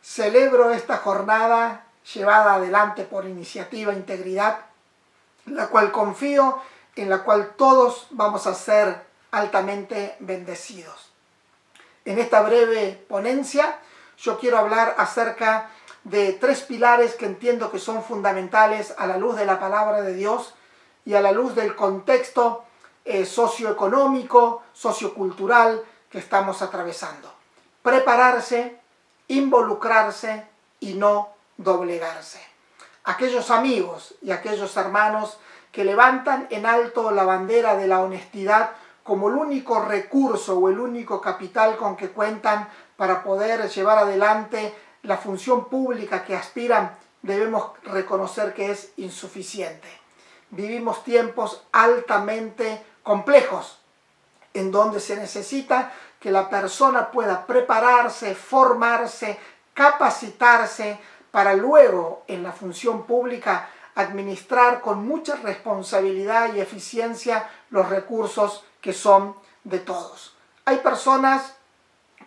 celebro esta jornada llevada adelante por Iniciativa Integridad, la cual confío, en la cual todos vamos a ser altamente bendecidos. En esta breve ponencia yo quiero hablar acerca de 3 pilares que entiendo que son fundamentales a la luz de la palabra de Dios y a la luz del contexto socioeconómico, sociocultural que estamos atravesando. Prepararse, involucrarse y no doblegarse. Aquellos amigos y aquellos hermanos que levantan en alto la bandera de la honestidad como el único recurso o el único capital con que cuentan para poder llevar adelante la función pública que aspiran, debemos reconocer que es insuficiente. Vivimos tiempos altamente complejos, en donde se necesita que la persona pueda prepararse, formarse, capacitarse, para luego en la función pública administrar con mucha responsabilidad y eficiencia los recursos que son de todos. Hay personas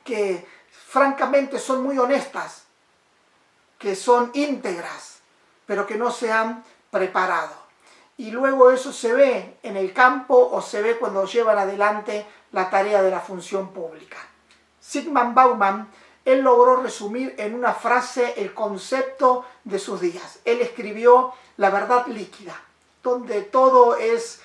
que francamente son muy honestas, que son íntegras, pero que no se han preparado. Y luego eso se ve en el campo o se ve cuando llevan adelante la tarea de la función pública. Zygmunt Bauman, él logró resumir en una frase el concepto de sus días. Él escribió La verdad líquida, donde todo es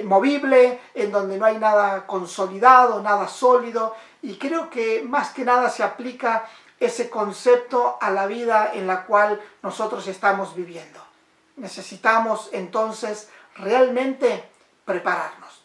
movible, en donde no hay nada consolidado, nada sólido, y creo que más que nada se aplica ese concepto a la vida en la cual nosotros estamos viviendo. Necesitamos entonces realmente prepararnos.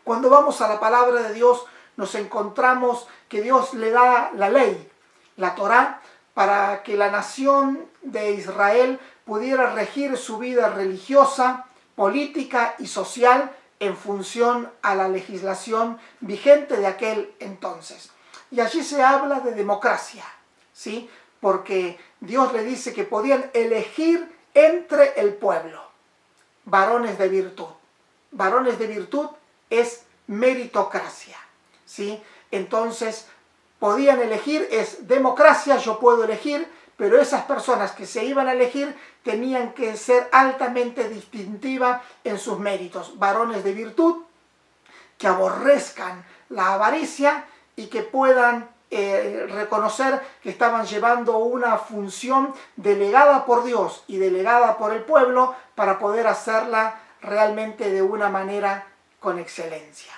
Cuando vamos a la palabra de Dios, nos encontramos que Dios le da la ley, la Torá, para que la nación de Israel pudiera regir su vida religiosa, política y social en función a la legislación vigente de aquel entonces. Y allí se habla de democracia, ¿sí? Porque Dios le dice que podían elegir entre el pueblo varones de virtud. Varones de virtud es meritocracia, ¿sí? Entonces podían elegir, es democracia, yo puedo elegir, pero esas personas que se iban a elegir tenían que ser altamente distintivas en sus méritos. Varones de virtud, que aborrezcan la avaricia y que puedan reconocer que estaban llevando una función delegada por Dios y delegada por el pueblo para poder hacerla realmente de una manera con excelencia.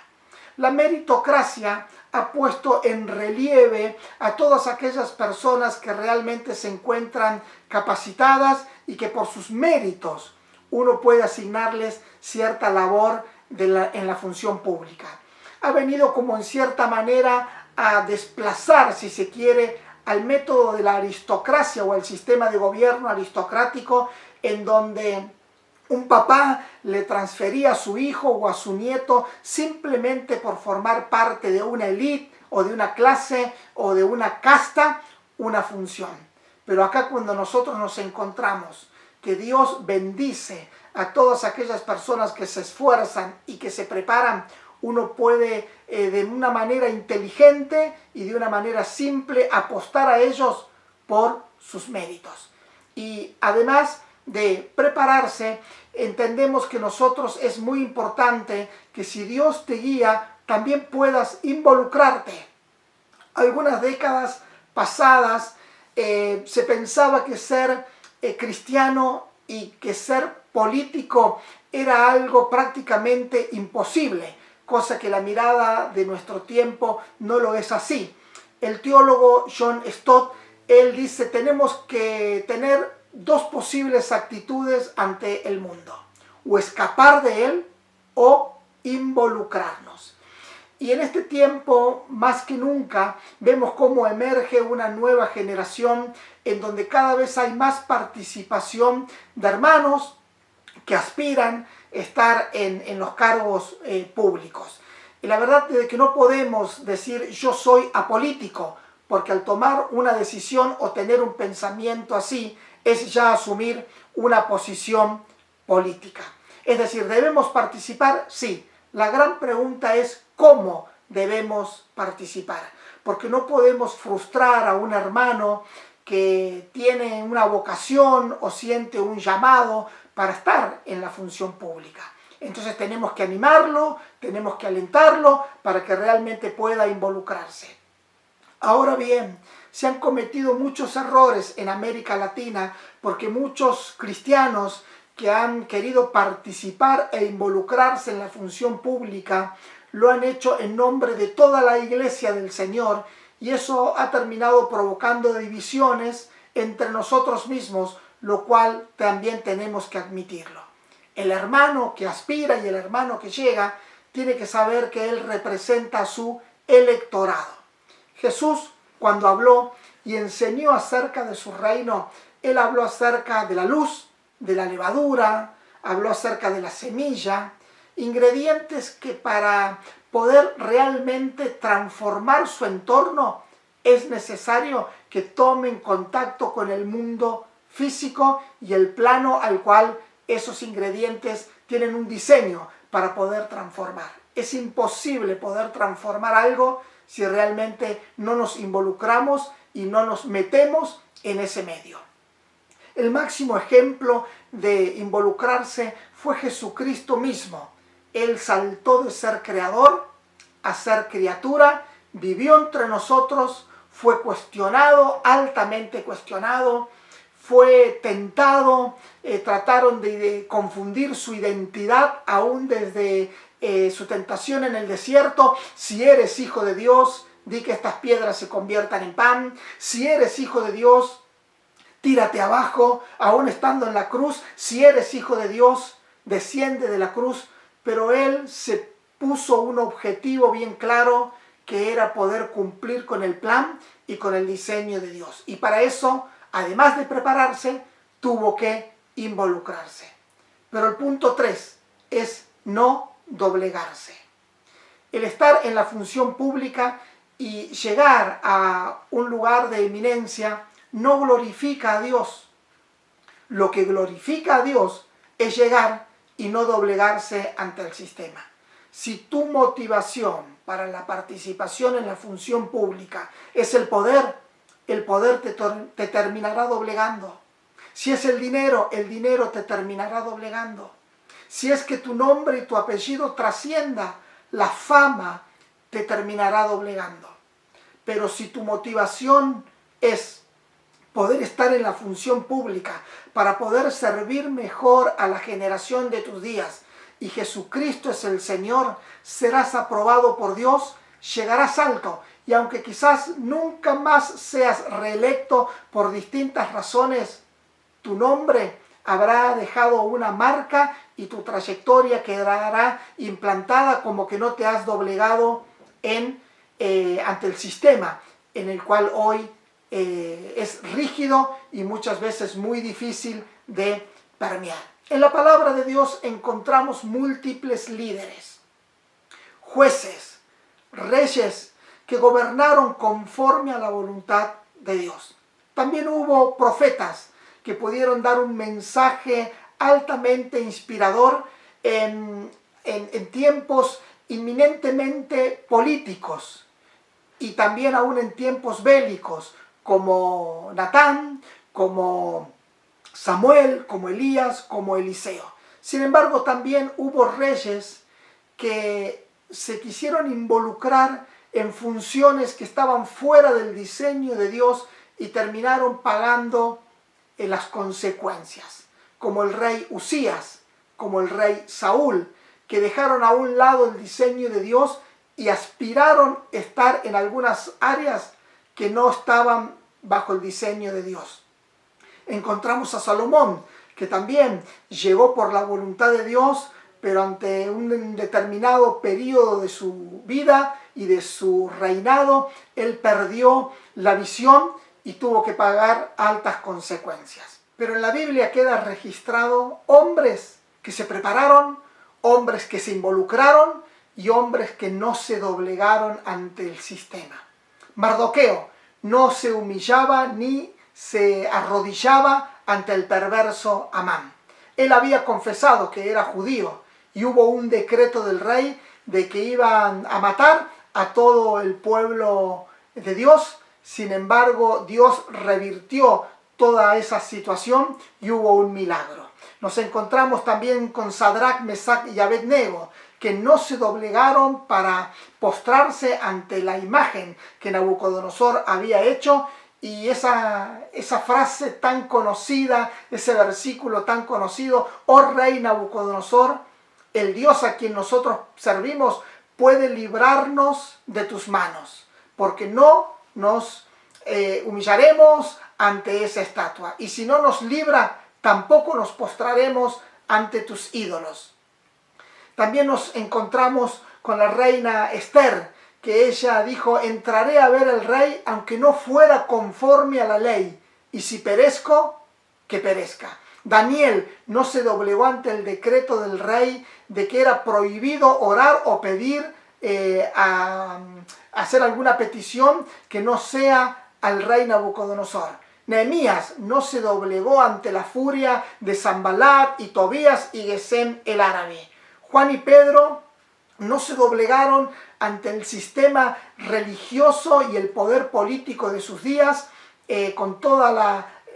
La meritocracia ha puesto en relieve a todas aquellas personas que realmente se encuentran capacitadas y que por sus méritos uno puede asignarles cierta labor en la función pública. Ha venido como en cierta manera a desplazar, si se quiere, al método de la aristocracia o al sistema de gobierno aristocrático, en donde un papá le transfería a su hijo o a su nieto simplemente por formar parte de una élite o de una clase o de una casta, una función. Pero acá cuando nosotros nos encontramos que Dios bendice a todas aquellas personas que se esfuerzan y que se preparan, uno puede de una manera inteligente y de una manera simple apostar a ellos por sus méritos. Y además de prepararse, entendemos que nosotros es muy importante que si Dios te guía, también puedas involucrarte. Algunas décadas pasadas se pensaba que ser cristiano y que ser político era algo prácticamente imposible, cosa que la mirada de nuestro tiempo no lo es así. El teólogo John Stott, él dice, tenemos que tener 2 posibles actitudes ante el mundo: o escapar de él o involucrarnos. Y en este tiempo, más que nunca, vemos cómo emerge una nueva generación en donde cada vez hay más participación de hermanos que aspiran a estar en los cargos públicos. Y la verdad es que no podemos decir yo soy apolítico, porque al tomar una decisión o tener un pensamiento así, es ya asumir una posición política. Es decir, ¿debemos participar? Sí. La gran pregunta es ¿cómo debemos participar? porque no podemos frustrar a un hermano que tiene una vocación o siente un llamado para estar en la función pública. Entonces tenemos que animarlo, tenemos que alentarlo para que realmente pueda involucrarse. Ahora bien, se han cometido muchos errores en América Latina porque muchos cristianos que han querido participar e involucrarse en la función pública lo han hecho en nombre de toda la iglesia del Señor, y eso ha terminado provocando divisiones entre nosotros mismos, lo cual también tenemos que admitirlo. El hermano que aspira y el hermano que llega tiene que saber que él representa a su electorado. Jesús, cuando habló y enseñó acerca de su reino, él habló acerca de la luz, de la levadura, habló acerca de la semilla, ingredientes que para poder realmente transformar su entorno es necesario que tomen contacto con el mundo físico y el plano al cual esos ingredientes tienen un diseño para poder transformar. Es imposible poder transformar algo si realmente no nos involucramos y no nos metemos en ese medio. El máximo ejemplo de involucrarse fue Jesucristo mismo. Él saltó de ser creador a ser criatura, vivió entre nosotros, fue cuestionado, altamente cuestionado, fue tentado, trataron de confundir su identidad aún desde su tentación en el desierto. Si eres hijo de Dios, di que estas piedras se conviertan en pan. Si eres hijo de Dios, tírate abajo, aún estando en la cruz. Si eres hijo de Dios, desciende de la cruz. Pero él se puso un objetivo bien claro, que era poder cumplir con el plan y con el diseño de Dios. Y para eso, además de prepararse, tuvo que involucrarse. Pero el punto 3 es no doblegarse. El estar en la función pública y llegar a un lugar de eminencia no glorifica a Dios. Lo que glorifica a Dios es llegar y no doblegarse ante el sistema. Si tu motivación para la participación en la función pública es el poder te terminará doblegando. Si es el dinero te terminará doblegando. Si es que tu nombre y tu apellido trascienda, la fama te terminará doblegando. Pero si tu motivación es poder estar en la función pública para poder servir mejor a la generación de tus días, y Jesucristo es el Señor, serás aprobado por Dios, llegarás alto, y aunque quizás nunca más seas reelecto por distintas razones, tu nombre habrá dejado una marca y tu trayectoria quedará implantada como que no te has doblegado ante el sistema en el cual hoy es rígido y muchas veces muy difícil de permear. En la palabra de Dios encontramos múltiples líderes, jueces, reyes que gobernaron conforme a la voluntad de Dios. También hubo profetas que pudieron dar un mensaje altamente inspirador en tiempos inminentemente políticos y también aún en tiempos bélicos, como Natán, como Samuel, como Elías, como Eliseo. Sin embargo, también hubo reyes que se quisieron involucrar en funciones que estaban fuera del diseño de Dios y terminaron pagando las consecuencias, como el rey Usías, como el rey Saúl, que dejaron a un lado el diseño de Dios y aspiraron a estar en algunas áreas que no estaban bajo el diseño de Dios. Encontramos a Salomón, que también llegó por la voluntad de Dios, pero ante un determinado periodo de su vida y de su reinado, él perdió la visión y tuvo que pagar altas consecuencias. Pero en la Biblia queda registrado hombres que se prepararon, hombres que se involucraron y hombres que no se doblegaron ante el sistema. Mardoqueo no se humillaba ni se arrodillaba ante el perverso Amán. Él había confesado que era judío y hubo un decreto del rey de que iban a matar a todo el pueblo de Dios. Sin embargo, Dios revirtió toda esa situación y hubo un milagro. Nos encontramos también con Sadrach, Mesach y Abednego, que no se doblegaron para postrarse ante la imagen que Nabucodonosor había hecho. Y esa frase tan conocida, ese versículo tan conocido: oh rey Nabucodonosor, el Dios a quien nosotros servimos puede librarnos de tus manos, porque no nos humillaremos ante esa estatua. Y si no nos libra, tampoco nos postraremos ante tus ídolos. También nos encontramos con la reina Esther, que ella dijo: entraré a ver al rey aunque no fuera conforme a la ley, y si perezco, que perezca. Daniel no se doblegó ante el decreto del rey de que era prohibido orar o pedir, hacer alguna petición que no sea al rey Nabucodonosor. Nehemías no se doblegó ante la furia de Sanbalat y Tobías y Gesem el árabe. Juan y Pedro no se doblegaron ante el sistema religioso y el poder político de sus días, con todo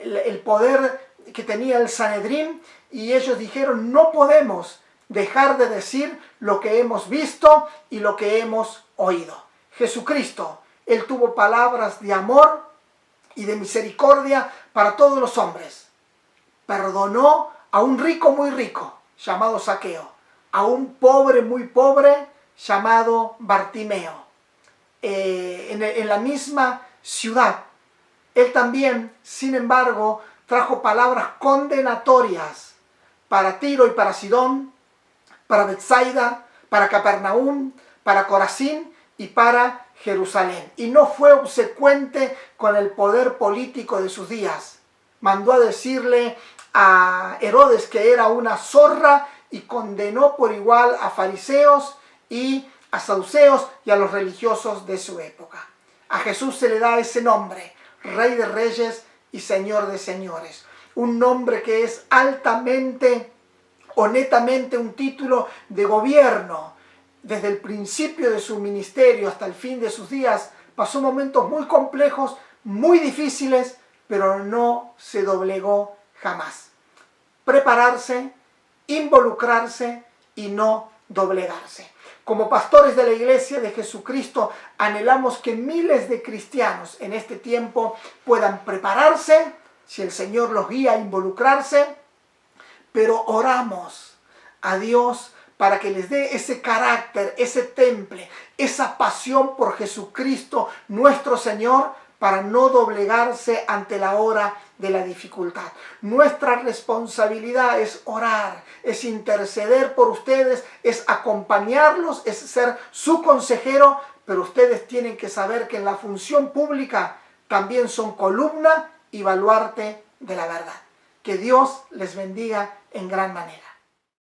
el poder que tenía el Sanedrín, y ellos dijeron: no podemos dejar de decir lo que hemos visto y lo que hemos oído. Jesucristo, Él tuvo palabras de amor y de misericordia para todos los hombres. Perdonó a un rico muy rico, llamado Zaqueo, a un pobre muy pobre, llamado Bartimeo, en la misma ciudad. Él también, sin embargo, trajo palabras condenatorias para Tiro y para Sidón, para Betsaida, para Capernaum, para Corazín y para Jerusalén. Y no fue obsecuente con el poder político de sus días. Mandó a decirle a Herodes que era una zorra y condenó por igual a fariseos y a saduceos y a los religiosos de su época. A Jesús se le da ese nombre: Rey de Reyes y Señor de Señores. Un nombre que es altamente o netamente un título de gobierno. Desde el principio de su ministerio hasta el fin de sus días pasó momentos muy complejos, muy difíciles, pero no se doblegó jamás. Prepararse, involucrarse y no doblegarse. Como pastores de la Iglesia de Jesucristo, anhelamos que miles de cristianos en este tiempo puedan prepararse, si el Señor los guía a involucrarse, pero oramos a Dios para que les dé ese carácter, ese temple, esa pasión por Jesucristo nuestro Señor, para no doblegarse ante la hora de la dificultad. Nuestra responsabilidad es orar, es interceder por ustedes, es acompañarlos, es ser su consejero, pero ustedes tienen que saber que en la función pública también son columna y baluarte de la verdad. Que Dios les bendiga en gran manera.